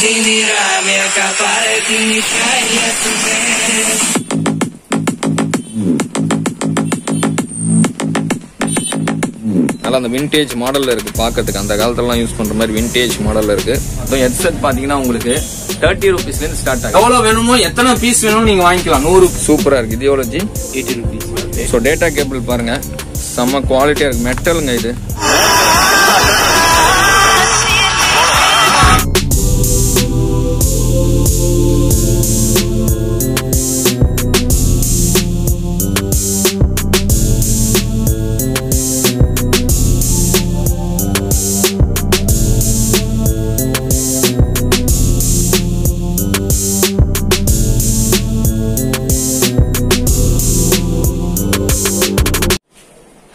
finirà, mia capare finisce e நல்லா அந்த vintage மாடல்ல இருக்கு பாக்கிறதுக்கு. அந்த காலத்துல யூஸ் பண்ற மாதிரி விண்டேஜ் மாடல்ல இருக்கு. ஹெட்செட் பாத்தீங்கன்னா உங்களுக்கு 30 rupeesல இருந்து ஸ்டார்ட் ஆகும். எவ்வளவு வேணுமோ எத்தனை பீஸ் வேணுமோ நீங்க வாங்கிக்கலாம். 100 சூப்பரா இருக்கு. இது எவ்வளவு G? 80 rupees. So data cable பாருங்க, செம்ம குவாலிட்டியா இருக்கு. மெட்டலுங்க இது.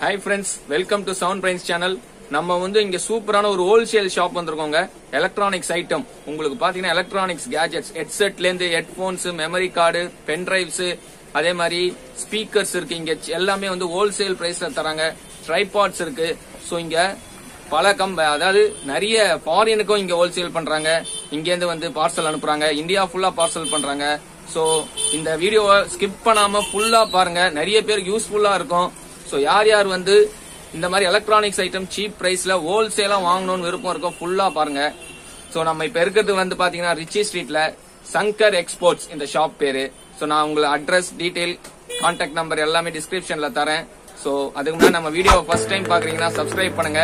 Hi friends, welcome to Sound Brains channel. நம்ம இங்க சூப்பரான ஒரு ஹோல்சேல் ஷாப் வந்திருக்கோங்க. எலக்ட்ரானிக்ஸ் ஐட்டம் உங்களுக்கு பாத்தீங்கன்னா எலக்ட்ரானிக்ஸ் கேஜெட்ஸ், ஹெட்செட்ல இருந்து headphones, memory card, pen drives, அதே மாதிரி ஸ்பீக்கர்ஸ் இருக்கு. இங்க எல்லாமே ஹோல்சேல் பிரைஸ்ல தராங்க. ட்ரைபாட்ஸ் இருக்கு. சோ இங்க பல அதாவது நிறைய ஃபாரினுக்கும் இங்க ஹோல்சேல் பண்றாங்க. இங்க இருந்து பார்சல் அனுப்புறாங்க. இந்தியா ஃபுல்லா பார்சல் பண்றாங்க. சோ இந்த வீடியோவை ஸ்கிப் பண்ணாம ஃபுல்லா பாருங்க. நிறைய பேருக்கு யூஸ்ஃபுல்லா இருக்கும். சோ யார் யார் இந்த மாதிரி எலக்ட்ரானிக்ஸ் ஐட்டம் சீப் பிரைஸ்ல ஹோல்சேலா வாங்கணும்னு விருப்பம் இருக்கும் ஃபுல்லா பாருங்க. சோ நம்ம இப்ப இருக்கிறது பாத்தீங்கன்னா ரிச்சி ஸ்ட்ரீட்ல சங்கர் எக்ஸ்போர்ட்ஸ் இந்த ஷாப் பேரு. சோ நான் உங்களுக்கு அட்ரஸ், டீடைல், கான்டாக்ட் நம்பர் எல்லாமே டிஸ்கிரிப்ஷன்ல தரேன். சோ அதுக்கு முன்னாடி நம்ம வீடியோ ஃபர்ஸ்ட் டைம் பாக்குறீங்கன்னா சப்ஸ்கிரைப் பண்ணுங்க,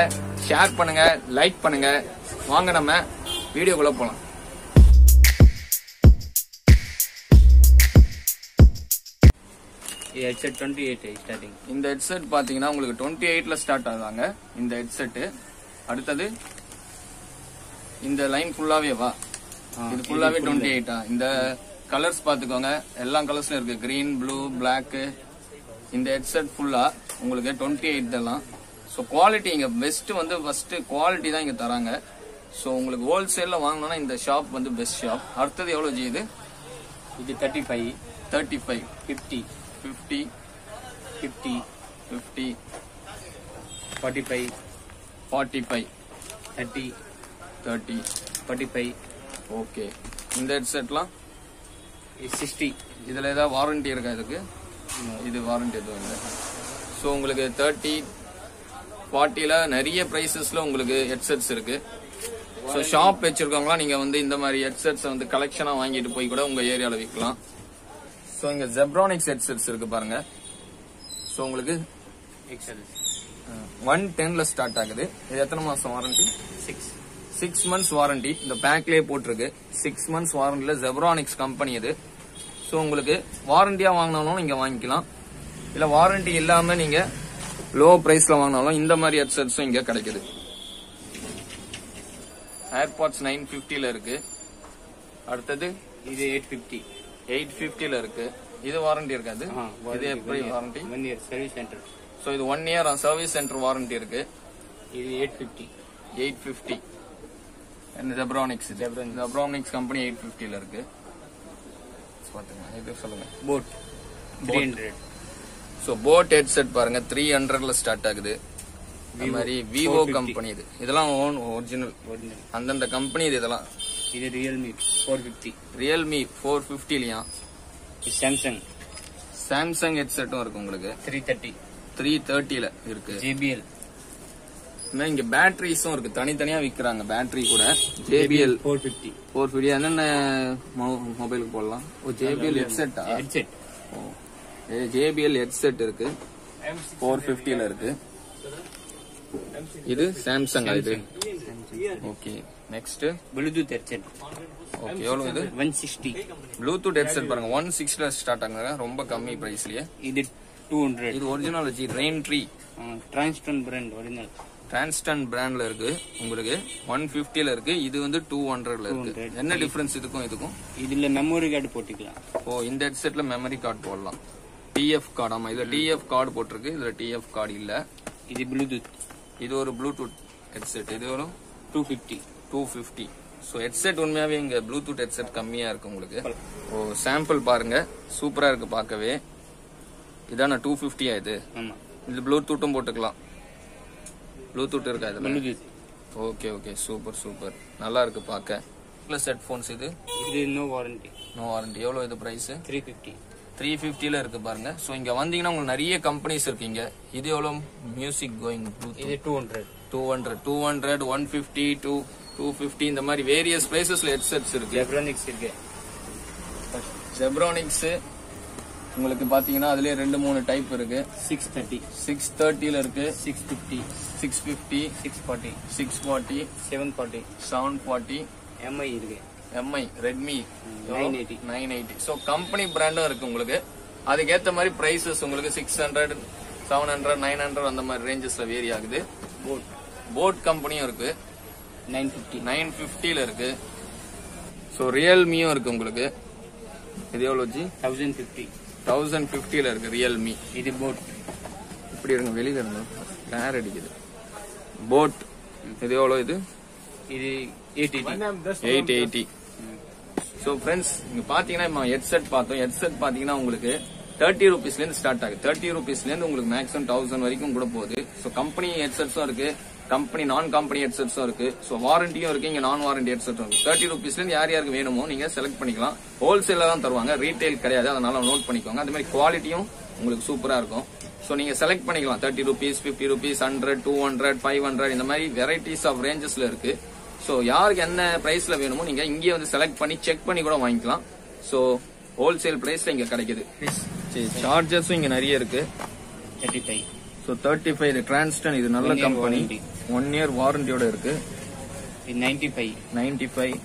ஷேர் பண்ணுங்க, லைக் பண்ணுங்க. வாங்க நம்ம வீடியோக்குள்ள போலாம். Headset 28 starting. இந்த ஹெட்செட் பாத்தீங்கன்னா உங்களுக்கு 28ல ஸ்டார்ட் ஆகுதாங்க இந்த ஹெட்செட். அடுத்தது இந்த லைன் ஃபுல்லாவே வா, இது ஃபுல்லாவே 28. இந்த கலர்ஸ் பாத்துக்கோங்க, எல்லா கலர்ஸ்லயும் இருக்கு. Green, blue, black. இந்த ஹெட்செட் ஃபுல்லா உங்களுக்கு 28 இதெல்லாம். ஸோ குவாலிட்டி இங்க பெஸ்ட் ஃபர்ஸ்ட் குவாலிட்டி தான் இங்க தராங்க. ஸோ உங்களுக்கு ஹோல்சேல்ல வாங்கணும்னா இந்த ஷாப் பெஸ்ட் ஷாப். அடுத்தது எவ்வளவு ஜி? இது 35, 35, 50, 50, 50, 50, 45, 45, 30, 30, 45. ஓகே. இந்த ஹெட்செட்லாம் 60. இதுல ஏதாவது வாரண்டி இருக்கா இதுக்கு? இது வாரண்டி எதுவும் இல்லை. ஸோ உங்களுக்கு 30, 40ல நிறைய பிரைசஸ்ல உங்களுக்கு ஹெட்செட்ஸ் இருக்கு. ஸோ ஷாப் வச்சிருக்கவங்களாம் நீங்க இந்த மாதிரி ஹெட்செட்ஸ் கலெக்ஷனா வாங்கிட்டு போய் கூட உங்க ஏரியால விற்கலாம். ஸோ இங்க ஜெப்ரானிக்ஸ் ஹெட்செட்ஸ் இருக்கு பாருங்க. ஸோ உங்களுக்கு 110ல ஸ்டார்ட் ஆகுது. இது எத்தனை மாசம் வாரண்டி? 6 months warranty. இந்த பேக்லயே போட்டிருக்கு 6 months வாரண்டில ஜெப்ரானிக்ஸ் கம்பெனி இது. ஸோ உங்களுக்கு வாரண்டியா வாங்கினாலும் நீங்க வாங்கிக்கலாம், இல்ல வாரண்டி இல்லாம நீங்க லோ பிரைஸ்ல வாங்கினாலும் இந்த மாதிரி ஹெட்செட்ஸும் இங்க கிடைக்குது. ஏர்பாட்ஸ் 950ல இருக்கு. அடுத்தது இது 850, 850ல இருக்கு. இது வாரண்டி இருக்காது. இது எப்படி warranty? 1 year service centre. So இது 1 year சர்வீஸ் சென்டர் வாரண்டி இருக்கு. இது 850, 850. இந்த ஜெப்ரானிக்ஸ் கம்பெனி 850ல இருக்கு. பாத்துங்க, இது சொல்லுங்க. போட் 300. சோ போட் ஹெட்செட் பாருங்க 300ல ஸ்டார்ட் ஆகுது. இந்த மாதிரி விவோ கம்பெனி இது. இதெல்லாம் ஒரிஜினல் அந்தந்த கம்பெனி இது. இதெல்லாம் இது ரியல்மி 450, ரியல்மி 450லயா. சாம்சங் ஹெட்செட்டும் இருக்கு உங்களுக்கு 330ல இருக்கு. JBL. இங்க பேட்டரிஸும் இருக்கு, தனித்தனியா விக்கிறாங்க பேட்டரி கூட. JBL 450 என்னென்ன மொபைலுக்கு போடலாம்? JBL ஹெட்செட்டா? ஹெட்செட். JBL ஹெட்செட் இருக்கு 450ல இருக்கு. இது சாம்சங் இது. Okay. Next Bluetooth headset. Okay. எவ்வளவு இது? 160. ப்ளூடூத் ஹெட்செட் பாருங்க 160ல ஸ்டார்ட் ஆகுங்க. ரொம்ப கம்மி பிரைஸ்லயே. இது 200. இது original rain tree டிரான்ஸ்டன் brand original. டிரான்ஸ்டன் பிராண்ட்ல இருக்கு உங்களுக்கு. 150ல இருக்கு. இது 200ல இருக்கு. என்ன டிஃபரன்ஸ் இதுக்கும் இதுக்கும்? இதுல மெமரி கார்டு போட்டுக்கலாம். ஓ, இந்த ஹெட்செட்ல மெமரி கார்டு போடலாம். TF card. ஆமா, இதுல TF கார்டு போட்டிருக்கு, இதுல TF கார்டு இல்ல. இது ப்ளூடூத். இது ஒரு ப்ளூடூத் ஹெட்செட். இது ஒரு 250. சோ ஹெட்செட் உண்மையாவே இங்க ப்ளூடூத் ஹெட்செட் கம்மியா இருக்கு உங்களுக்கு. ஓ, சாம்பிள் பாருங்க, சூப்பரா இருக்கு பார்க்கவே. இதான 250 இது. ஆமா. இது ப்ளூடூத்தும் போட்டுக்கலாம். ப்ளூடூத் இருக்கா இதுல? Bluetooth. Okay okay, super super, நல்லா இருக்கு பார்க்க. பிளஸ் ஹெட்ஃபோன்ஸ் இது நோ வாரண்டி. No warranty. எவ்வளவு இது பிரைஸ்? 350. 350ல இருக்கு பாருங்க. சோ இங்க வந்தீங்கன்னா உங்களுக்கு நிறைய கம்பெனிஸ் இருக்கீங்க. இது எவ்வளவு? மியூசிக் கோயிங் இது 200. 150 to 250 இந்த மாதிரி வேரியஸ் பிரைசஸ்ல ஹெட்செட்ஸ் இருக்கு. ஜெப்ரானிக்ஸ் இருக்கு. ஜெப்ரானிக்ஸ் உங்களுக்கு பாத்தீங்கன்னா அதுலயே 2-3 டைப் இருக்கு. 630. 630ல இருக்கு. 650. 650, 640. 640, 740. 740. MI இருக்கு. MI Redmi 980. 980. சோ கம்பெனி பிராண்டும் இருக்கு உங்களுக்கு. அதுக்கேத்த மாதிரி பிரைசஸ் உங்களுக்கு 600, 700, 900 அந்த மாதிரி ரேஞ்சஸ்ல வேரி ஆகுது. போட் கம்பெனியும் இருக்கு. 950. 950ல இருக்கு. சோ ரியல்மியும் இருக்கு உங்களுக்கு. இது எவ்வளவு ஜி? 1050. 1050ல இருக்கு ரியல்மி. இது போட். இப்படி இருங்க, வெளியில இருங்க, கிளார் அடிக்குது. போட் இது எவ்வளவு? இது 880. சோ ஃப்ரெண்ட்ஸ் இங்க பாத்தீங்கன்னா ஹெட்செட் பார்த்தோம். ஹெட்செட் பாத்தீங்கன்னா உங்களுக்கு 30 rupeesல இருந்து ஸ்டார்ட் ஆகுது. 30 rupeesல இருந்து உங்களுக்கு மேக்ஸிமம் 1000 வரைக்கும் கூட போகுது. சோ கம்பெனி ஹெட்செட்ஸும் இருக்கு, கம்பெனி நான் கம்பெனி ஹெட்செட்ஸும் இருக்கு. சோ வாரண்டியும் இருக்கு, இங்க நான் வாரண்டி ஹெட்செட்டும் இருக்கு. 30 rupeesல இருந்து யார் யாருக்கு வேணுமோ நீங்க செலக்ட் பண்ணிக்கலாம். ஹோல்சேல தான் தருவாங்க, ரீட்டைல் கிடையாது, அதனால நோட் பண்ணிக்கோங்க. அதே மாதிரி குவாலிட்டியும் உங்களுக்கு சூப்பரா இருக்கும். சோ நீங்க செலக்ட் பண்ணிக்கலாம். 30 rupees, 50 rupees, 100, 200, 500 இந்த மாதிரி வெரைட்டிஸ் ஆஃப் ரேஞ்சஸ்ல இருக்கு. சோ யாருக்கு என்ன பிரைஸ்ல வேணுமோ நீங்க இங்கே வந்து செலக்ட் பண்ணி செக் பண்ணி கூட வாங்கிக்கலாம். சோ ஹோல்சேல் பிரைஸ்ல இங்க கிடைக்குது. சார்ஜர்ஸும் இங்க நிறைய இருக்கு. 35. சோ 35 இது டிரான்ஸ்டன், இது நல்ல கம்பெனி. 1 year வாரண்டியோட இருக்கு. இது 95. 95.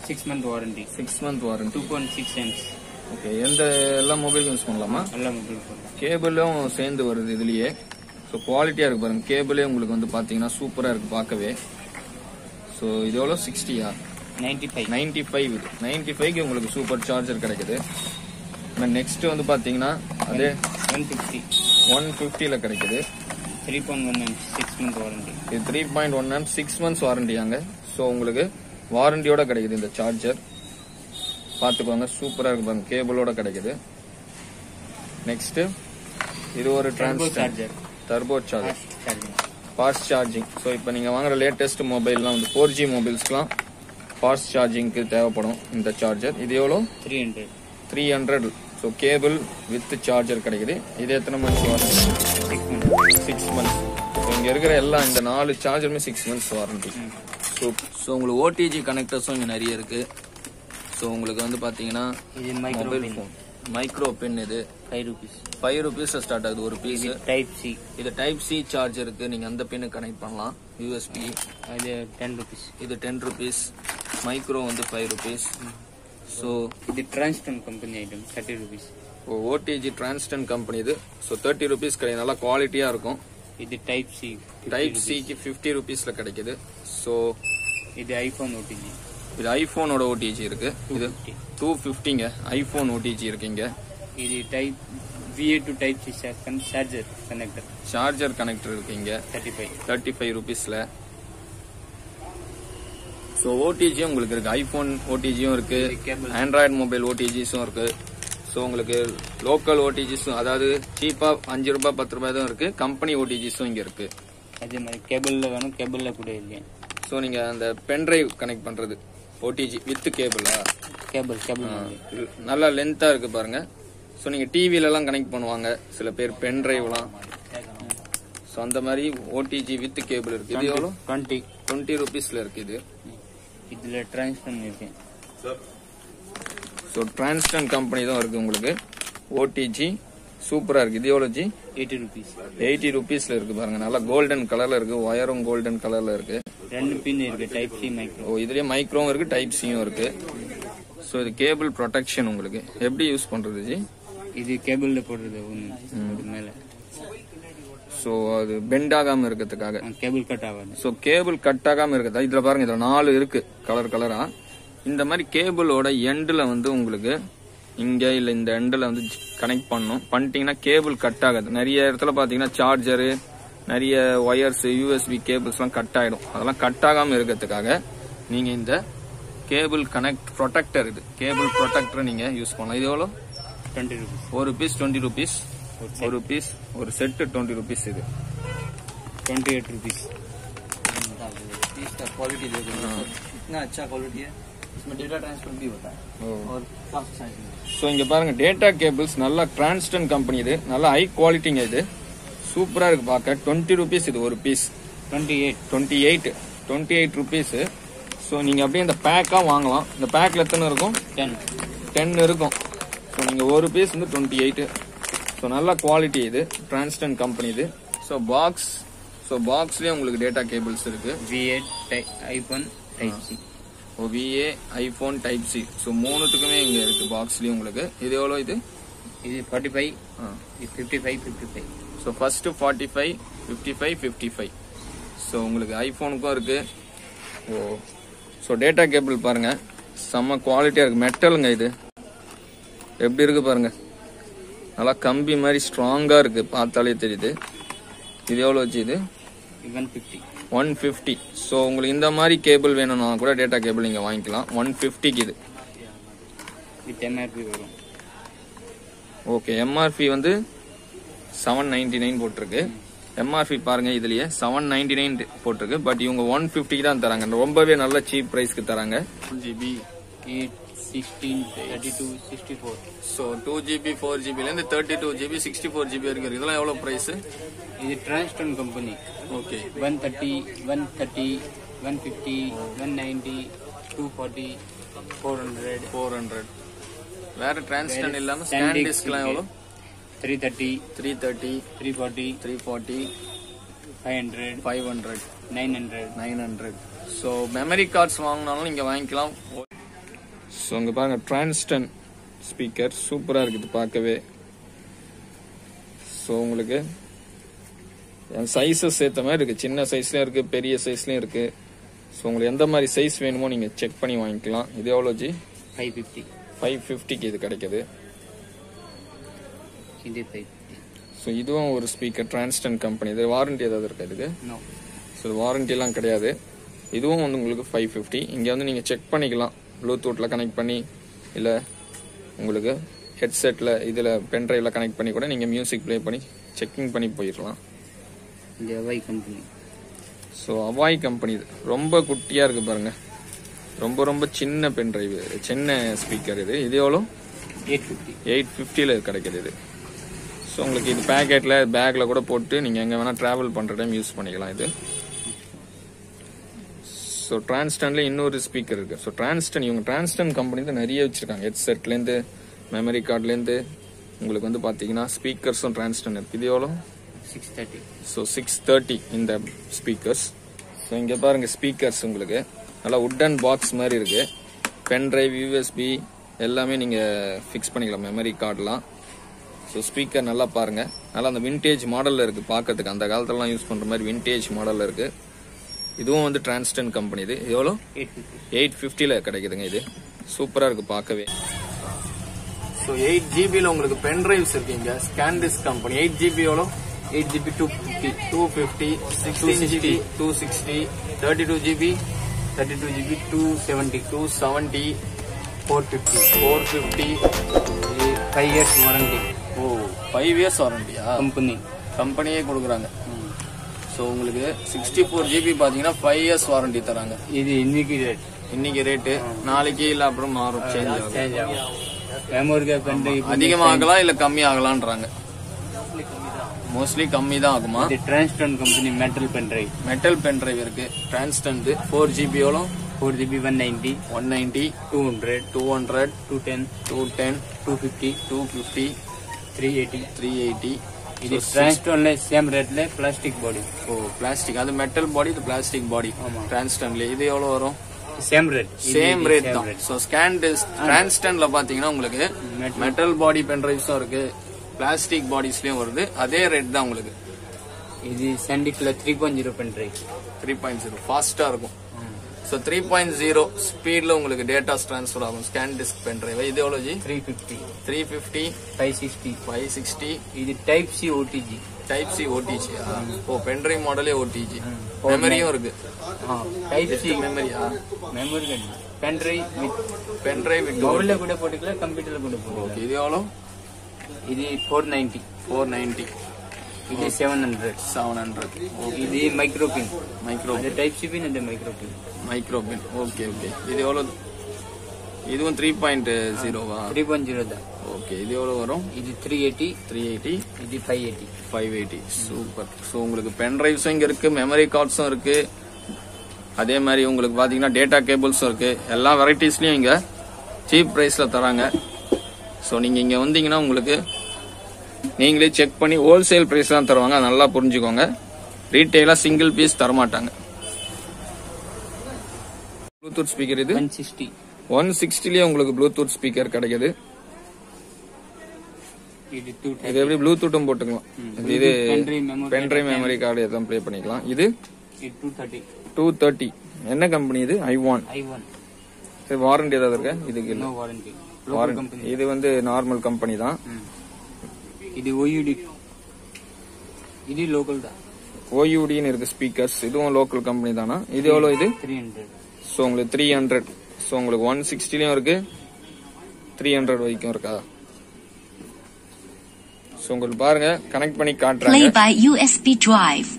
6 month warranty. 6 month warranty. 2.6 amps. Okay, எந்த எல்லா மொபைல் யூஸ் பண்ணலாமா? நல்ல மொபைல் போடலாம். கேபிளும் சேர்ந்து வருது இதுலயே. சோ குவாலிட்டியா இருக்கு பாருங்க. கேபிளே உங்களுக்கு வந்து பாத்தீங்கன்னா சூப்பரா இருக்கு பார்க்கவே. சோ இது எவ்வளவு? 60யா? 95. 95. இது 95க்கு உங்களுக்கு சூப்பர் சார்ஜர் கிடைக்குது. நெக்ஸ்ட் வந்து பாத்தீங்கன்னா அதே 150. 150ல கிடைக்குது. 3.1 amps 6 month வாரண்டி. இது 3.1 amps 6 months வாரண்டியாங்க. சோ உங்களுக்கு வாரண்டியோட கிடைக்குது இந்த சார்ஜர். பாத்துக்கோங்க, சூப்பரா இருக்கு பாருங்க, கேபிளோட கிடைக்குது. நெக்ஸ்ட் இது ஒரு charger, turbo charger, fast charging. So இப்போ நீங்கள் வாங்குற லேட்டஸ்ட் மொபைல்லாம் வந்து 4G மொபைல்ஸ்க்குலாம் ஃபாஸ்ட் சார்ஜிங்க்கு தேவைப்படும் இந்த சார்ஜர். இது எவ்வளோ? 300. ஸோ கேபிள் வித் சார்ஜர் கிடைக்குது. இது எத்தனை மந்த்ஸ் வாரண்டி? 6 months. ஸோ இங்கே இருக்கிற எல்லா இந்த 4 சார்ஜருமே 6 months வாரண்டி. ஸோ உங்களுக்கு OTG கனெக்டர்ஸும் இங்கே நிறைய இருக்கு. ஸோ உங்களுக்கு வந்து பார்த்தீங்கன்னா இது மொபைல் ஃபோன் மைக்ரோ பின். இது 5 rupees ஸ்டார்ட் ஆகுது ஒரு பீஸ். Type C. இது டைப் சி சார்ஜருக்கு நீங்க அந்த பின்னு கனெக்ட் பண்ணலாம். USB இது 10 rupees. இது 10 rupees. மைக்ரோ வந்து 5 rupees. ஸோ இது டிரான்ஸ்டன் company item 30 rupees. OTG டிரான்ஸ்டன் company இது. ஸோ 30 rupees கிடையாது, நல்லா குவாலிட்டியா இருக்கும். இது டைப் சி. டைப் சிக்கு 50 rupeesல கிடைக்குது. ஸோ இது ஐபோன் OTG. இது ஐபோனோட OTG இருக்கு. இது 250ங்க ஐபோன் OTG இருக்குங்க. இது type VA to type C charger connector. Charger connector இருக்குங்க 35 rupeesல. ஸோ OTG உங்களுக்கு இருக்கு, ஐபோன் OTGயும் இருக்கு, ஆண்ட்ராய்டு மொபைல் OTGஸும் இருக்கு. ஸோ உங்களுக்கு லோக்கல் OTGஸும், அதாவது சீப்பா 5 ரூபாய் 10 ரூபாய் தான் இருக்கு. கம்பெனி OTGஸும் இங்க இருக்கு. அதே மாதிரி கேபிள்ல வேணும், கேபிள்ல கூட இல்லை. ஸோ நீங்க அந்த பென்டிரைவ் கனெக்ட் பண்றது OTG வித் கேபிளா? கேபிள் நல்லா லென்த்தா இருக்கு பாருங்க. ஸோ நீங்க டிவில எல்லாம் கனெக்ட் பண்ணுவாங்க சில பேர் பென்டிரைவ்லாம். ஸோ அந்த மாதிரி OTG வித் கேபிள் இருக்கு. இது எவ்வளோ? 20 rupeesல இருக்கு. இது இதுல டிரான்ஸ்டன் இருக்கு. ஸோ டிரான்ஸ்டன் கம்பெனி தான் இருக்கு உங்களுக்கு. OTG சூப்பரா இருக்கு. இது எவ்வளோ ஜி? 80 rupees. 80 rupeesல இருக்கு பாருங்க. நல்லா கோல்டன் கலர்ல இருக்கு, ஒயரும் கோல்டன் கலர்ல இருக்கு. 2 பின் இருக்கு, டைப் சி மைக்ரோ. இதுலயே மைக்ரோவும் இருக்கு, டைப் சியும் இருக்கு. ஸோ இது கேபிள் ப்ரொடெக்ஷன் உங்களுக்கு எப்படி யூஸ் பண்றது ஜி? இது கேபிள்ல போடுறது ஒன்று மேல. ஸோ அது பெண்ட் ஆகாம இருக்கிறதுக்காக. கேபிள் கட் ஆகாது. ஸோ கேபிள் கட் ஆகாம இருக்கிறதா? இதுல பாருங்க, இதுல 4 இருக்கு கலர் கலரா. இந்த மாதிரி கேபிளோட எண்ட்ல வந்து உங்களுக்கு இங்க இல்ல இந்த எண்ட்ல வந்து கனெக்ட் பண்ணணும். பண்ணிட்டீங்கன்னா கேபிள் கட் ஆகாது. நிறைய இடத்துல பாத்தீங்கன்னா சார்ஜரு, நிறைய ஒயர்ஸ், USB கேபிள்ஸ் எல்லாம் கட் ஆயிடும். அதெல்லாம் கட் ஆகாம இருக்கிறதுக்காக நீங்க இந்த கேபிள் கனெக்ட் ப்ரொடெக்டர், இது கேபிள் ப்ரொடெக்டர் நீங்க யூஸ் பண்ணலாம். இது எவ்வளோ? 20 rupees. ஒரு பீஸ் 20 rupees. ஒரு பீஸ் ஒரு செட்டு 20 rupees. இது 28 rupees. इतना अच्छा क्वालिटी है, इसमें डेटा ट्रांसफर भी होता है और फास्ट चार्जिंग। ஸோ இங்க பாருங்க டேட்டா கேபிள்ஸ் நல்லா டிரான்ஸ்டன் கம்பெனி, இது நல்லா ஹை குவாலிட்டிங்க, இது சூப்பரா இருக்கு பார்க்க. 20 rupees இது ஒரு பீஸ். 28 rupees. ஸோ நீங்க அப்படியே இந்த பேக்கா வாங்கலாம். இந்த பேக்ல எத்தனை இருக்கும்? 10 இருக்கும். ஸோ நீங்க ஒரு பீஸ் வந்து 28. ஸோ நல்ல குவாலிட்டி, இது டிரான்ஸ்டன் கம்பெனி இது. ஸோ பாக்ஸ்லயே உங்களுக்கு டேட்டா கேபிள்ஸ் இருக்கு. V8 iPhone Type C. VA iPhone Type C. So மூணுத்துக்குமே இங்க இருக்கு பாக்ஸ்லயே உங்களுக்கு. இது எவ்வளவு? இது 45, 55. So first 45, 55, 55. ஸோ உங்களுக்கு ஐபோனுக்கும் இருக்கு. ஸோ டேட்டா கேபிள் பாருங்க செம்ம குவாலிட்டியா இருக்கு. மெட்டலுங்க, இது எப்படி இருக்கு பாருங்க, நல்லா கம்பி மாதிரி ஸ்ட்ராங்கா இருக்கு, பார்த்தாலே தெரியுது. இது எவ்வளவு வச்சு? இது 150. ஸோ உங்களுக்கு இந்த மாதிரி கேபிள் வேணும்னா கூட டேட்டா கேபிள் நீங்க வாங்கிக்கலாம். 150க்கு இது. ஓகே, எம்ஆர்பி வந்து 799 போட்டிருக்கு. எம்ஆர்பி பாருங்க, இதுலயே 799 போட்டிருக்கு. பட் இவங்க 150 தான் தராங்க. ரொம்பவே நல்ல சீப் பிரைஸ்க்கு தராங்க. 1GB 8, 16, 32, 64. ஸோ 2GB 4GB இருந்து 32GB 64GB இருக்கு. இதெல்லாம் எவ்வளவு பிரைஸ்? இது டிரான்ஸ்டன் கம்பெனி. ஓகே, 130, 150, 190, 240, 400. வேற டிரான்ஸ்டன் இல்லாம ஸ்டாண்ட் டிஸ்க்லாம் எவ்வளவு? 330, 330, 340, 340, 500, 500, 900. ஸோ மெமரி கார்ட்ஸ் வாங்கினாலும் நீங்க வாங்கிக்கலாம். ஸோ இங்க பாருங்க டிரான்ஸ்டன் ஸ்பீக்கர் சூப்பரா இருக்குது பார்க்கவே. ஸோ உங்களுக்கு சைஸஸ் ஏற்ற மாதிரி இருக்கு. சின்ன சைஸ்லயும் இருக்கு, பெரிய சைஸ்லயும் இருக்கு. ஸோ உங்களுக்கு எந்த மாதிரி சைஸ் வேணுமோ நீங்க செக் பண்ணி வாங்கிக்கலாம். இது எவ்வளோ ஜி? 550க்கு இது கிடைக்குது. ஸோ இதுவும் ஒரு ஸ்பீக்கர் டிரான்ஸ்டன் கம்பெனி. இது வாரண்டி ஏதாவது இருக்கா இதுக்கு? ஸோ வாரண்டி எல்லாம் கிடையாது. இதுவும் வந்து உங்களுக்கு 550. இங்க வந்து நீங்க செக் பண்ணிக்கலாம், ப்ளூடூத்ல கனெக்ட் பண்ணி, இல்ல உங்களுக்கு ஹெட்செட்ல இதுல பென்ட்ரைவ்ல கனெக்ட் பண்ணி கூட நீங்க மியூசிக் ப்ளே பண்ணி செக்கிங் பண்ணி போயிடலாம். ஸோ அவாய் கம்பெனி, இது ரொம்ப குட்டியா இருக்கு பாருங்க, ரொம்ப ரொம்ப சின்ன பென்ட்ரைவ், சின்ன ஸ்பீக்கர் இது. இது எவ்வளோ? 850ல கிடைக்குது இது. ஸோ உங்களுக்கு இது பேக்கெட்ல பேக்ல கூட போட்டு நீங்க எங்க வேணா டிராவல் பண்ற டைம் யூஸ் பண்ணிக்கலாம் இது. ஸோ டிரான்ஸ்டன்ல இன்னொரு ஸ்பீக்கர் இருக்கு. ஸோ இவங்க டிரான்ஸ்டன் கம்பெனி தான் நிறைய வச்சிருக்காங்க. ஹெட்செட்ல இருந்து மெமரி கார்ட்ல இருந்து உங்களுக்கு வந்து பாத்தீங்கன்னா ஸ்பீக்கர்ஸும் டிரான்ஸ்டன் இருக்கு. இது எவ்வளோ? 630. ஸோ 630 இந்த ஸ்பீக்கர்ஸ். ஸோ இங்க பாருங்க ஸ்பீக்கர்ஸ் உங்களுக்கு நல்லா உட்டன் பாக்ஸ் மாதிரி இருக்கு. பென் டிரைவ், யூஎஸ்பி எல்லாமே நீங்க ஃபிக்ஸ் பண்ணிக்கலாம், மெமரி கார்டெலாம். ஸோ ஸ்பீக்கர் நல்லா பாருங்க, நல்லா அந்த விண்டேஜ் மாடல்ல இருக்கு பார்க்கறதுக்கு. அந்த காலத்துலலாம் யூஸ் பண்ற மாதிரி விண்டேஜ் மாடல்ல இருக்கு. இதுவும் வந்து டிரான்ஸ்டன் கம்பெனி. இது எவ்வளோ? 850ல கிடைக்குதுங்க. இது சூப்பரா இருக்கு பார்க்கவே. ஸோ 8GBல உங்களுக்கு பென் டிரைவ்ஸ் இருக்கு இங்க. ஸ்கேன்டிஸ்க் கம்பெனி 8GB எவ்வளோ? 8GB 250, 16GB 260, 32GB 270, 450, 5 years warranty. ஓ 5 years வாரண்டியா? கம்பெனியே கொடுக்குறாங்க. ஸோ உங்களுக்கு 64GB பாத்தீங்கன்னா 5 years வாரண்டி தராங்க. இது இன்னைக்கு ரேட்டு, நாளைக்கு இல்ல அப்புறம் மாறும், சேஞ்ச் ஆகும். அதிகமாகலாம் இல்ல கம்மி ஆகலான்றாங்க. மோஸ்ட்லி கம்மி தான் ஆகுமா? டிரான்ஸ்டன் கம்பெனி மெட்டல் பென் டிரைவ் இருக்கு. டிரான்ஸ்டன் 4GB எவ்வளோ? 4GB 190, 200, 210, 250, 380. இது டிரான்ஸ்டன்ல சேம் ரேட்ல பிளாஸ்டிக் பாடி. ஓ பிளாஸ்டிக், அது மெட்டல் பாடி, இது பிளாஸ்டிக் பாடி டிரான்ஸ்டன்ல. இது எவ்வளவு வரும்? சேம் ரேட் தான். சோ டிரான்ஸ்டன்ல பாத்தீங்கன்னா உங்களுக்கு மெட்டல் பாடி பென் டிரைவ்ஸும் இருக்கு, பிளாஸ்டிக் பாடிஸ்லயும் வருது. அதே ரேட் தான் உங்களுக்கு. இது சாண்டிக்ல 3.0 பென் டிரைவ். 3.0 ஃபாஸ்டா இருக்கும். சோ 3.0 ஸ்பீட்ல உங்களுக்கு டேட்டாஸ் டிரான்ஸ்ஃபர் ஆகும் ஸ்கேன் டிஸ்க் பென் டிரைவ். இது எவ்வளவு ஜி? 350, 560. இது type C OTG. Oh pen drive மாடலே ஓடிஜி. மெமரியும் இருக்கு. டைப் சி மெமரியா? மெமரி பென் டிரைவ் வித் மொபைல்ல கூட போட்டுக்கலாம், கம்ப்யூட்டர்ல கூட போட்டுக்கலாம். ஓகே, இது எவ்வளவு? இது 490. இது 700. 700. இது மைக்ரோ பின். அது type C pin and micro pin. Okay. இது எவ்வளவு? இதுவும் 3.0வா? 3.0 தான். ஓகே. இது எவ்வளவு வரும்? இது 380. இது 580. சூப்பர். ஸோ உங்களுக்கு பென் டிரைவ்ஸும் இங்க இருக்கு, மெமரி கார்ட்ஸும் இருக்கு, அதே மாதிரி உங்களுக்கு பாத்தீங்கன்னா டேட்டா கேபிள்ஸும் இருக்கு. எல்லா வெரைட்டிஸ்லயும் இங்க சீப் பிரைஸ்ல தராங்க. ஸோ நீங்க இங்க வந்தீங்கன்னா உங்களுக்கு நீங்களே செக் பண்ணி ஹோல்சேல் பிரைஸ் தான் தருவாங்க. நல்லா புரிஞ்சுக்கோங்க. ரீட்டைலா சிங்கிள் பீஸ் தரமாட்டாங்க. ப்ளூடூத் ஸ்பீக்கர் இது 160லயே உங்களுக்கு ப்ளூடூத் ஸ்பீக்கர் கிடைக்குது. இது எப்படி ப்ளூடூத்தும் போட்டுக்கலாம். இது பென்ட்ரைவ் மெமரி கார்டு எல்லாம் ப்ளே பண்ணிக்கலாம். இது 230. என்ன கம்பெனி இது? i1. வாரண்டி ஏதாவது இருக்கா இதுக்கு? இல்ல வாரண்டி. இது வந்து நார்மல் கம்பெனி தான். இது OUD. இது லோக்கல் தான். OUD ன்னு இருக்கு ஸ்பீக்கர்ஸ். இதுவும் லோக்கல் கம்பெனி தானா? இது எவ்வளவு? இது 300. சோ உங்களுக்கு 300. சோ உங்களுக்கு 160லயும் இருக்கு, 300 வரைக்கும் இருக்கா? சோ உங்களுக்கு பாருங்க, கனெக்ட் பண்ணி காட்டுறாங்க. Play by USB drive.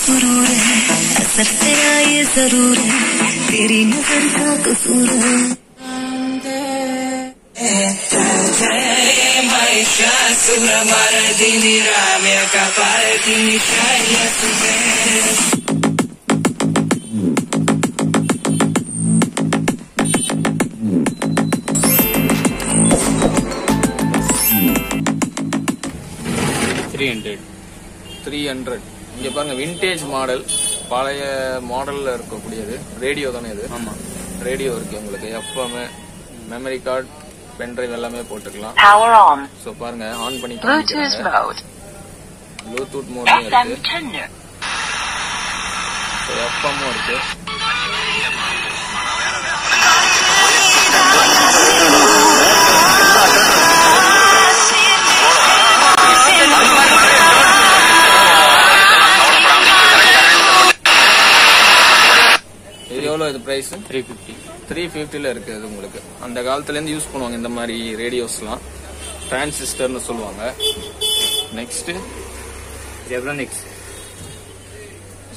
सुरूर है असर तेरा ये जरूर है तेरी नजर का कसूर है महिषासुर मर्दिनी राम्य कपालिनी शैलसुते $300. இங்க பாருங்க, விண்டேஜ் மாடல், பழைய மாடல்ல இருக்கக்கூடியது. ரேடியோ தானே இது? ஆமா, ரேடியோ இருக்கு உங்களுக்கு. FM, memory card, pen drive எல்லாமே போட்டுக்கலாம். சோ பாருங்க, ஆன் பண்ணி காமிக்கிறாங்க. ப்ளூடூத் மோட்லயும் இருக்கு, எஃப்எம் இருக்கு. எவ்வளவு இது பிரைஸ்? 350ல இருக்கு. அது உங்களுக்கு அந்த காலத்துல இருந்து யூஸ் பண்ணுவாங்க இந்த மாதிரி ரேடியோஸ்லாம். டிரான்சிஸ்டர்னு சொல்லுவாங்க. நெக்ஸ்ட்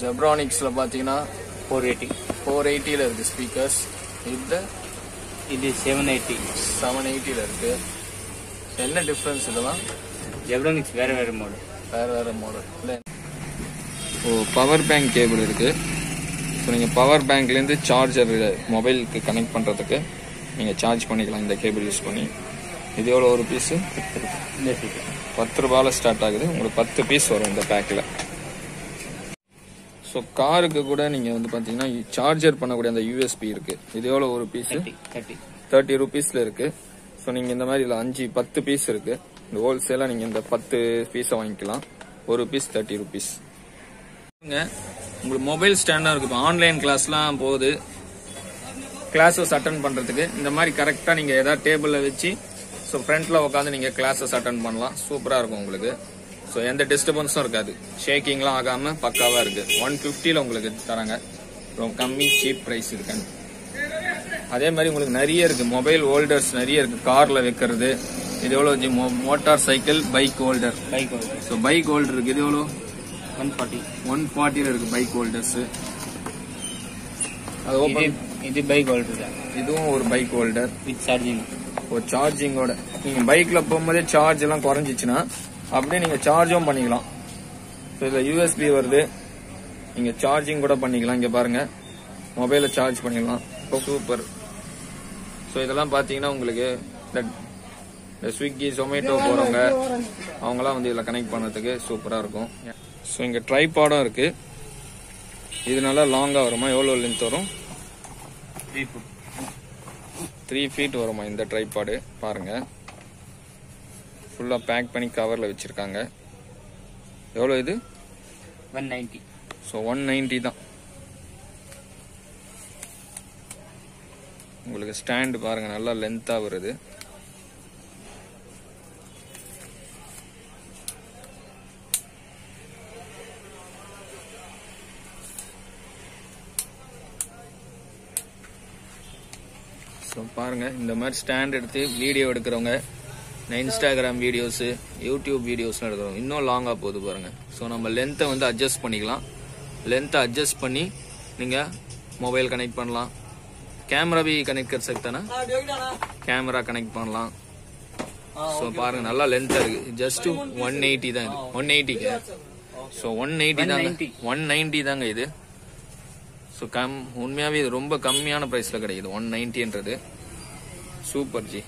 ஜெப்ரானிக்ஸ்ல பாத்தீங்கன்னா 480ல இருக்கு ஸ்பீக்கர்ஸ். இது 780ல இருக்கு. என்ன டிஃபரன்ஸ் இதெல்லாம்? ஜெப்ரானிக்ஸ் வேற மாடல். ஓ, பவர் பேங்க் கேபிள் இருக்கு. நீங்க பவர் பேங்க்ல இருந்து சார்ஜர் மொபைலுக்கு கனெக்ட் பண்றதுக்கு நீங்க சார்ஜ் பண்ணிக்கலாம் இந்த கேபிள் யூஸ் பண்ணி. இது எவ்வளவு ஒரு பீஸ்? 10 ரூபாயில ஸ்டார்ட் ஆகுது. உங்களுக்கு 10 பீஸ் வரும் இந்த பேக்ல. ஸோ காருக்கு கூட நீங்க வந்து பாத்தீங்கன்னா சார்ஜர் பண்ணக்கூடிய அந்த யூஎஸ்பி இருக்கு. இது எவ்வளவு ஒரு பீஸ்? 30 ரூபீஸ்ல இருக்கு. ஸோ நீங்க இந்த மாதிரி 10 பீஸ் இருக்கு. இந்த ஹோல்சேலா நீங்க இந்த 10 பீஸை வாங்கிக்கலாம். ஒரு பீஸ் 30 ரூபீஸ். உங்களுக்கு மொபைல் ஸ்டாண்டா இருக்கு. இப்போ ஆன்லைன் கிளாஸ்லாம் போகுது, கிளாஸஸ் அட்டன் பண்றதுக்கு இந்த மாதிரி கரெக்டா நீங்க ஏதாவது டேபிள்ல வச்சு ஸோ ஃப்ரண்ட்ல உட்காந்து நீங்க கிளாஸஸ் அட்டன் பண்ணலாம். சூப்பரா இருக்கும் உங்களுக்கு. ஸோ எந்த டிஸ்டர்பன்ஸும் இருக்காது, ஷேக்கிங்லாம் ஆகாம பக்காவா இருக்கு. 150ல உங்களுக்கு தராங்க. ரொம்ப கம்மி சீப் பிரைஸ் இருக்கு. அதே மாதிரி உங்களுக்கு நிறைய இருக்கு, மொபைல் ஹோல்டர்ஸ் நிறைய இருக்கு. கார்ல வைக்கிறது. இது எவ்வளவு? Motor cycle bike holder. So bike holder இருக்கு. இது எவ்வளவு? 140ல இருக்கு பைக் ஹோல்டர்ஸ். அது ஓபன். இது பைக் ஹோல்டர் தான். இதுவும் ஒரு பைக் ஹோல்டர் வித் சார்ஜிங். ஒரு சார்ஜிங்கோட நீங்க பைக்ல போகும்போதே சார்ஜ் எல்லாம் குறைஞ்சிச்சுன்னா அப்படியே நீங்க சார்ஜும் பண்ணிக்கலாம். இதுல யூஎஸ்பி வருது, நீங்க சார்ஜிங் கூட பண்ணிக்கலாம். இங்க பாருங்க, மொபைல சார்ஜ் பண்ணிக்கலாம். சூப்பர். ஸோ இதெல்லாம் பாத்தீங்கன்னா உங்களுக்கு இந்த ஸ்விக்கி, ஜொமேட்டோ போறவங்க அவங்கலாம் வந்து இதுல கனெக்ட் பண்றதுக்கு சூப்பரா இருக்கும். ஸோ இங்க ட்ரைபாடும் இருக்கு. இது நல்லா லாங்கா வருமா? எவ்வளவு லென்த் வரும்? 3 feet வருமா இந்த ட்ரைபாடு? பாருங்க, ஃபுல்லா பேக் பண்ணி கவர்ல வச்சிருக்காங்க. எவ்வளவு இது? 190. ஸோ 190 தான். உங்களுக்கு ஸ்டாண்ட் பாருங்க, நல்லா லென்த்தா வருது. ஸோ பாருங்க, இந்த மாதிரி ஸ்டாண்ட் எடுத்து வீடியோ எடுக்கிறவங்க, இன்ஸ்டாகிராம் வீடியோஸ், யூடியூப் வீடியோஸ்லாம் எடுக்கிறோம், இன்னும் லாங்கா போகுது பாருங்க. ஸோ நம்ம லென்த்தை வந்து அட்ஜஸ்ட் பண்ணிக்கலாம். லென்த்தை அட்ஜஸ்ட் பண்ணி நீங்க மொபைல் கனெக்ட் பண்ணலாம். कैमरा भी कनेक्ट कर सकता ना, कैमरा कनेक्ट பண்ணலாம். சோ பாருங்க, நல்லா லென்த்தா இருக்கு. ஜஸ்ட் 180 தான் இது. 180 சோ 180 தாங்க, 190 தாங்க இது. சோ உண்மையாவே இது ரொம்ப கம்மியான பிரைஸ்ல கிடைக்குது 190ன்றது. சூப்பர் ஜி.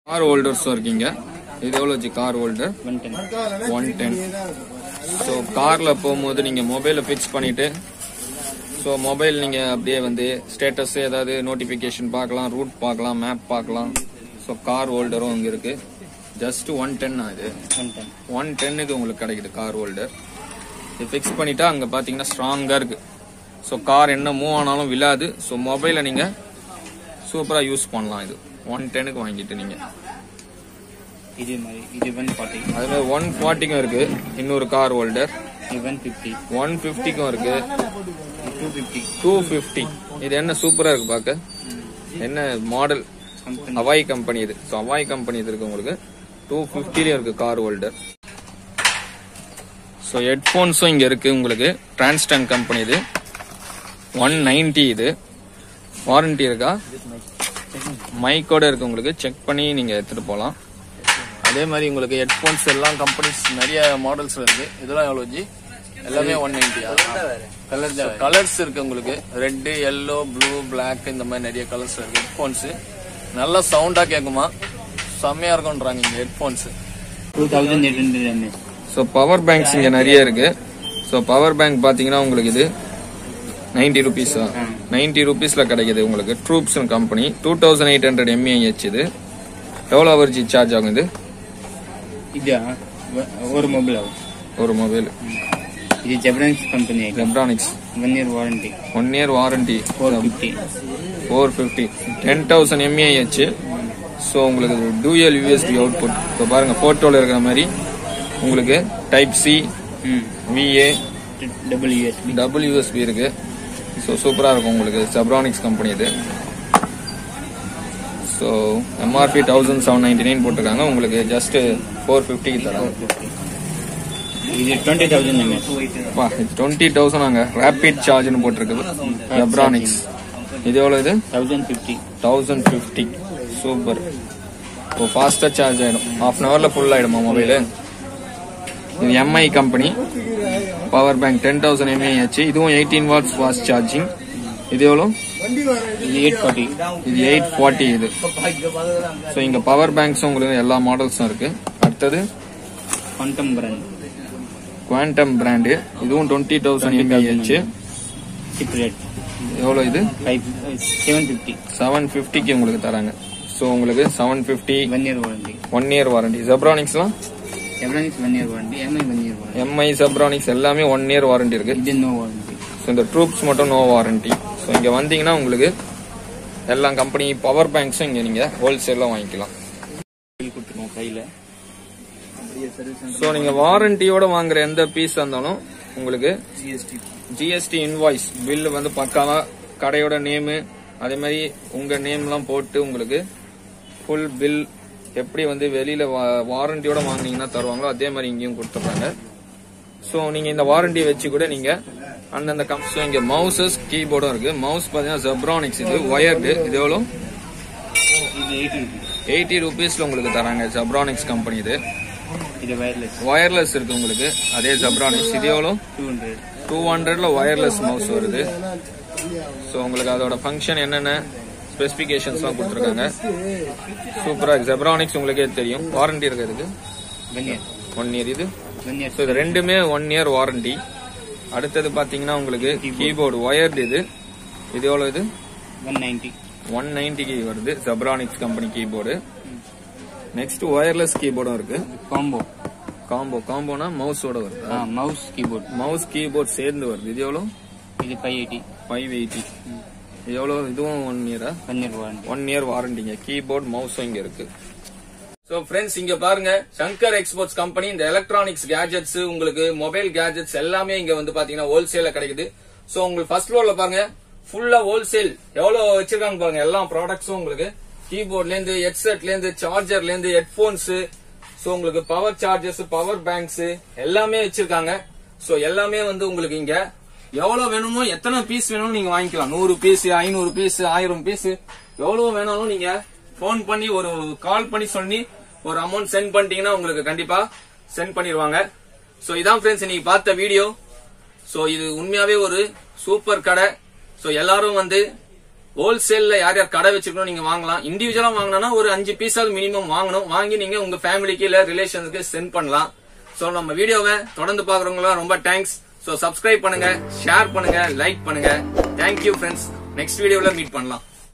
கார் ஹோல்டர்ஸ் இருக்கீங்க. இது எவ்வளவு ஜி கார் ஹோல்டர்? 110. சோ கார்ல போகும்போது நீங்க மொபைலை பிக்ஸ் பண்ணிட்டு, ஸோ மொபைல் நீங்கள் அப்படியே வந்து ஸ்டேட்டஸ் ஏதாவது நோட்டிஃபிகேஷன் பார்க்கலாம், ரூட் பார்க்கலாம், மேப் பார்க்கலாம். ஸோ கார் ஹோல்டரும் இங்கே இருக்கு. ஜஸ்ட் 110 இது. 110க்கு உங்களுக்கு கிடைக்குது கார் ஹோல்டர். இது ஃபிக்ஸ் பண்ணிட்டா அங்கே பார்த்தீங்கன்னா ஸ்ட்ராங்காக இருக்கு. ஸோ கார் என்ன மூவ் ஆனாலும் விழாது. ஸோ மொபைலை நீங்கள் சூப்பராக யூஸ் பண்ணலாம். இது 110க்கு வாங்கிட்டு நீங்கள் இது மாதிரி இது 140. அதில் 140க்கும் இருக்கு. இன்னொரு கார் ஹோல்டர் 150. 150க்கும் இருக்கு. 250. இது என்ன சூப்பரா இருக்கு பாக்க. என்ன மாடல்? ஹவாய் கம்பெனி இது. சோ ஹவாய் கம்பெனி இது இருக்கு உங்களுக்கு. 250லயும் இருக்கு கார் ஹோல்டர். சோ ஹெட்போன்ஸும் இங்க இருக்கு உங்களுக்கு. டிரான்ஸ்டன் கம்பெனி இது. 190 இது. வாரண்டி இருக்கா? மைக்கோட இருக்கு உங்களுக்கு. செக் பண்ணி நீங்க எடுத்துட்டு போலாம். அதே மாதிரி உங்களுக்கு ஹெட்போன்ஸ் எல்லாம் கம்பெனிஸ் நிறைய மாடல்ஸ் இருக்கு. இதெல்லாம் எவ்வளவு ஜி? எல்லாமே 190. கலர்ஸ் இருக்கு உங்களுக்கு. ரெட், எல்லோ, ப்ளூ, பிளாக், இந்த மாதிரி நிறைய கலர்ஸ் இருக்கு. ஹெட்போன்ஸ் நல்லா சவுண்டா கேக்குமா, செம்மையா இருக்கும்ன்றாங்க இங்க headphones. 2800 mAh. So power banks இங்க நிறைய இருக்கு. ஸோ பவர் பேங்க் பாத்தீங்கன்னா உங்களுக்கு இது 90 rupees. 90 rupeesல கிடைக்குது உங்களுக்கு. Troops company 2800 mAh. இது எவ்வளவு ஹவர் ஜி சார்ஜ் ஆகும்? இது ஒரு மொபைல் ஆகும். ஒரு மொபைல். இது Zebronics company. Zebronics 1 year warranty. 1 year warranty. 450. 10,000 mAh. So உங்களுக்கு டூயல் யூஎஸ்பி அவுட்புட். இப்போ பாருங்க போட்டோல இருக்கிற மாதிரி உங்களுக்கு type C, VA, double USB இருக்கு. ஸோ சூப்பரா இருக்கும் உங்களுக்கு. ஜெப்ரானிக்ஸ் கம்பெனி இது. ஸோ எம்ஆர்பி 1799 போட்டிருக்காங்க. உங்களுக்கு ஜஸ்ட் 450 தராங்க. இது 20,000 mAh. 20,000 ரேபிட் சார்ஜ்னு போட்டிருக்குது. ஜெப்ரானிக்ஸ். இது எவ்வளவு? இது 1050. சூப்பர். இப்போ ஃபாஸ்டா சார்ஜ் ஆயிடும். ½ an hourல ஃபுல் ஆயிடுமா மொபைல்? இது Mi company power bank 10,000 mAh. இதுவும் 18 watts ஃபாஸ்ட் சார்ஜிங். இது எவ்வளவு? இது 840. இது 840 இது. ஸோ இங்க பவர் பேங்க்ஸும் உங்களுக்கு எல்லா மாடல்ஸும் இருக்கு. அடுத்தது குவாண்டம் பிராண்டு. இதுவும் 20,000 mAh. எவ்வளவு? இது 750க்கு உங்களுக்கு தராங்க. ஸோ உங்களுக்கு 750. 1 year வாரண்டி. ஜெப்ரானிக்ஸ்லாம் 1 year வாரண்டி. எம்ஐ ஜெப்ரானிக்ஸ் எல்லாமே 1 year வாரண்டி இருக்கு. இது நோ வாரண்டி. ஸோ இந்த ட்ரூப்ஸ் மட்டும் நோ வாரண்டி. ஸோ இங்க வந்தீங்கன்னா உங்களுக்கு எல்லா கம்பெனி பவர் பேங்க்ஸும் இங்க நீங்க ஹோல்சேல்ல வாங்கிக்கலாம். கையில. ஸோ நீங்க வாரண்டியோட வாங்குற எந்த பீஸ் இருந்தாலும் உங்களுக்கு ஜிஎஸ்டி இன்வாய்ஸ் பில் வந்து பக்காவா கடையோட நேமு, அதே மாதிரி உங்க நேம் எல்லாம் போட்டு உங்களுக்கு ஃபுல் பில் எப்படி வந்து வெளியில வாரண்டியோட வாங்கினீங்கன்னா தருவாங்களோ அதே மாதிரி இங்கேயும் கொடுத்துறாங்க. ஸோ நீங்க இந்த வாரண்டியை வச்சு கூட நீங்க அந்தந்த கம்பெனி. இங்க மவுசஸ், கீபோர்டும் இருக்கு. மவுஸ் பாத்தீங்கன்னா ஜெப்ரானிக்ஸ். இது ஒயர்டு. இது எவ்வளவு? 80 rupeesல உங்களுக்கு தராங்க. ஜெப்ரானிக்ஸ் கம்பெனி இது. வயர்லெஸ் இருக்கு உங்களுக்கு. அதே ஜெப்ரானிக்ஸ். இது எவ்வளவு? 200ல வயர்லெஸ் மவுஸ் வருது. ஸோ உங்களுக்கு அதோட ஃபங்க்ஷன் என்னென்ன ஸ்பெசிபிகேஷன்ஸ் எல்லாம் கொடுத்துருக்காங்க. சூப்பரா இருக்கு. ஜெப்ரானிக்ஸ் உங்களுக்கே தெரியும். வாரண்டி இருக்கு இதுக்கு 1 year. இது ஸோ இது ரெண்டுமே 1 year வாரண்டி. அடுத்தது பாத்தீங்கன்னா உங்களுக்கு கீபோர்டு ஒயர்டு. இது இது எவ்வளவு? இது 190க்கு வருது. Zebronics company keyboard. Next wireless கீபோர்டும் இருக்கு. காம்போனா மவுஸோட வருது. மவுஸ் கீபோர்ட் சேர்ந்து வருது. இது எவ்வளவு? இது 580. இது எவ்வளவு? இதுவும் 1 year. 1 year வாரண்டிங்க. கீபோர்ட் மவுஸும் இங்க இருக்கு. சோ ஃப்ரெண்ட்ஸ், இங்க பாருங்க, சங்கர் எக்ஸ்போர்ட்ஸ் கம்பெனி இந்த எலக்ட்ரானிக்ஸ் கேஜெட்ஸ், உங்களுக்கு மொபைல் கேஜெட்ஸ் எல்லாமே இங்க வந்து பாத்தீங்கன்னா ஹோல்சேல்ல கிடைக்குது. சோ உங்களுக்கு ஃபர்ஸ்ட் ஃப்ளோர்ல பாருங்க ஃபுல்லா ஹோல்சேல் எவ்வளவு வச்சிருக்காங்க பாருங்க. எல்லா ப்ராடக்ட்ஸும் உங்களுக்கு கீபோர்ட்ல இருந்து ஹெட்செட்ல இருந்து சார்ஜர்ல இருந்து ஹெட்போன்ஸ், சோ உங்களுக்கு பவர் சார்ஜர்ஸ், பவர் பேங்க்ஸ் எல்லாமே வச்சிருக்காங்க. சோ எல்லாமே வந்து உங்களுக்கு இங்க எவ்வளவு வேணுமோ எத்தனை பீஸ் வேணும்னு நீங்க வாங்கிக்கலாம். 100 பீஸ், 500 பீஸ், 1000 பீஸ் எவ்வளவு வேணாலும் நீங்க போன் பண்ணி ஒரு கால் பண்ணி சொல்லி ஒரு அமௌண்ட் சென்ட் பண்ணிட்டீங்கன்னா உங்களுக்கு கண்டிப்பா சென்ட் பண்ணிடுவாங்க. சோ இதான் ஃப்ரெண்ட்ஸ் இன்னைக்கு பார்த்த வீடியோ. சோ இது உண்மையாவே ஒரு சூப்பர் கடை. சோ எல்லாரும் வந்து ஹோல்சேல்ல யார் யார் கடை வச்சிருக்கணும் நீங்க வாங்கலாம். இண்டிவிஜுவலா வாங்கினா ஒரு 5 பீஸாவது மினிமம் வாங்கணும். வாங்கி நீங்க உங்க ஃபேமிலிக்கு இல்ல ரிலேஷன்ஸ்க்கு சென்ட் பண்ணலாம். சோ நம்ம வீடியோவை தொடர்ந்து பாக்குறவங்க ரொம்ப தேங்க்ஸ். சோ சப்ஸ்கிரைப் பண்ணுங்க, ஷேர் பண்ணுங்க, லைக் பண்ணுங்க. Thank you friends. நெக்ஸ்ட் வீடியோல மீட் பண்ணலாம்.